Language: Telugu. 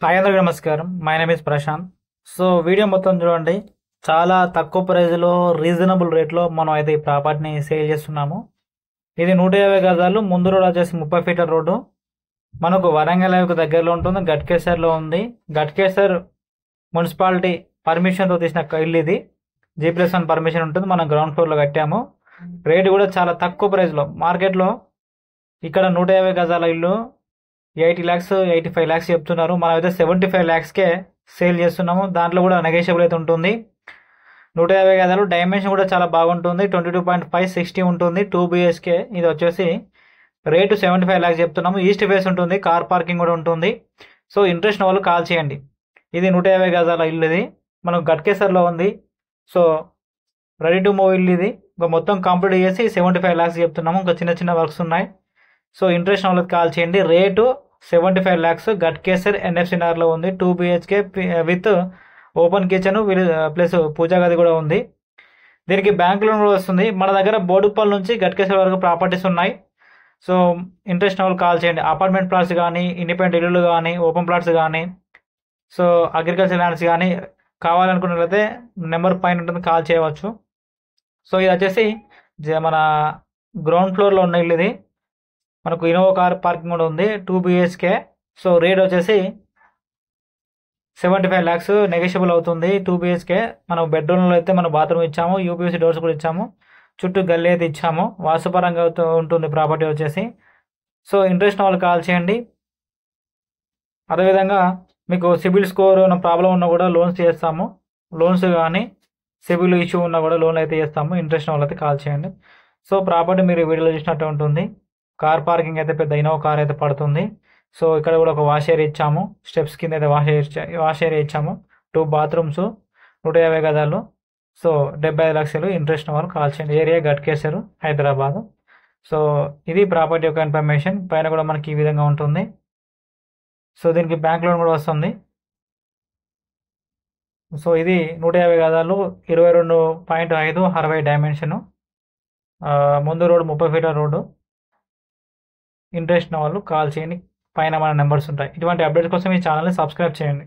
హాయ్ అందరికీ నమస్కారం. My name is Prashant. So video మొత్తం చూడండి. చాలా తక్కువ ప్రైస్లో రీజనబుల్ రేట్లో మనం అయితే ఈ ప్రాపర్టీని సేల్ చేస్తున్నాము. ఇది 150 గజాలు. ముందు రోడ్ వచ్చేసి 30 ఫీట్ల రోడ్డు. మనకు వరంగల్ హైవేకి దగ్గరలో ఉంటుంది. గట్కేసర్లో ఉంది. గట్కేసర్ మున్సిపాలిటీ పర్మిషన్తో తీసిన ఇల్లు ఇది. G+1 పర్మిషన్ ఉంటుంది. మనం గ్రౌండ్ ఫ్లోర్లో కట్టాము. రేటు కూడా చాలా తక్కువ ప్రైస్లో. మార్కెట్లో ఇక్కడ 150 గజాల ఇల్లు 80 lakhs 85 lakhs చెప్తున్నారు. మనం అయితే 75 lakhsకే సేల్ చేస్తున్నాము. దాంట్లో కూడా నెగోషియబుల్ అయితే ఉంటుంది. 150 గజాలు. డైమెన్షన్ కూడా చాలా బాగుంటుంది. 22.5 60 ఉంటుంది. 2 BHK. ఇది వచ్చేసి రేటు 75 lakhs చెప్తున్నాము. ఈస్ట్ ఫేస్ ఉంటుంది. కార్ పార్కింగ్ కూడా ఉంటుంది. సో ఇంట్రెస్ట్ వాళ్ళు కాల్ చేయండి. ఇది 150 గజాల ఇల్లు. ఇది మనకు గట్కేసర్లో ఉంది. సో రెడీ టు మూవ్ ఇల్లు ఇది. ఇంకా మొత్తం కంప్లీట్ చేసి 75 lakhs చెప్తున్నాము. ఇంకా చిన్న చిన్న వర్క్స్ ఉన్నాయి. సో ఇంట్రెస్ట్ వాళ్ళకి కాల్ చేయండి. Rate 75 lakhs. గట్కేసర్ NFC నగర్లో ఉంది. 2 BHK with open kitchen plus puja గది కూడా ఉంది. దీనికి బ్యాంక్ లోన్ కూడా వస్తుంది. మన దగ్గర బోడుప్పల్ నుంచి గట్కేసర్ వరకు ప్రాపర్టీస్ ఉన్నాయి. సో ఇంట్రెస్ట్ వాళ్ళు కాల్ చేయండి. అపార్ట్మెంట్ ప్లాట్స్ కానీ, ఇండిపెండెంట్ ఇల్లులు కానీ, ఓపెన్ ప్లాట్స్ కానీ, సో అగ్రికల్చర్ ల్యాండ్స్ కానీ కావాలనుకున్నట్లయితే నెంబర్ పైన ఉంటుంది, కాల్ చేయవచ్చు. సో ఇది వచ్చేసి మన గ్రౌండ్ ఫ్లోర్లో ఉన్న ఇల్లు ఇది. మనకు ఇన్నోవా కార్ పార్కింగ్ కూడా ఉంది. 2 BHK. సో రేట్ వచ్చేసి 75 lakhs నెగోషియబుల్ అవుతుంది. 2 BHK. మనం బెడ్రూమ్లో అయితే మనం బాత్రూమ్ ఇచ్చాము. UPVC డోర్స్ కూడా ఇచ్చాము. చుట్టూ గల్లీ అయితే ఇచ్చాము. వాస్తుపరంగా ఉంటుంది ప్రాపర్టీ వచ్చేసి. సో ఇంట్రెస్ట్ వాళ్ళు కాల్ చేయండి. అదేవిధంగా మీకు సిబిల్ స్కోర్ ఉన్న ప్రాబ్లం ఉన్నా కూడా లోన్స్ చేస్తాము. లోన్స్ కానీ సిబిల్ ఇష్యూ ఉన్నా కూడా లోన్ అయితే చేస్తాము. ఇంట్రెస్ట్ వాళ్ళైతే కాల్ చేయండి. సో ప్రాపర్టీ మీరు వీడియోలో చూసినట్టు ఉంటుంది. కార్ పార్కింగ్ అయితే పెద్ద ఇన్నోవా కార్ అయితే పడుతుంది. సో ఇక్కడ కూడా ఒక వాష్ ఏరియా ఇచ్చాము. స్టెప్స్ కింద అయితే వాష్ ఏరియా ఇచ్చాము. 2 bathrooms, 150 గజాలు. సో 75 లక్షలు. ఇంట్రెస్ట్ వాళ్ళు కాల్ చేయండి. ఏరియా గట్కేసర్, హైదరాబాద్. సో ఇది ప్రాపర్టీ యొక్క ఇన్ఫర్మేషన్. పైన కూడా మనకి ఈ విధంగా ఉంటుంది. సో దీనికి బ్యాంక్ లోన్ కూడా వస్తుంది. సో ఇది 150 గజాలు, 22.5 60 డైమెన్షను. ముందు రోడ్ 30 ఫీట్ల రోడ్డు. ఇంట్రెస్ట్ ఉన్న వాళ్ళు కాల్ చేయండి. పైన మన నెంబర్స్ ఉంటాయి. ఇటువంటి అప్డేట్స్ కోసం ఈ ఛానల్ని సబ్స్క్రైబ్ చేయండి.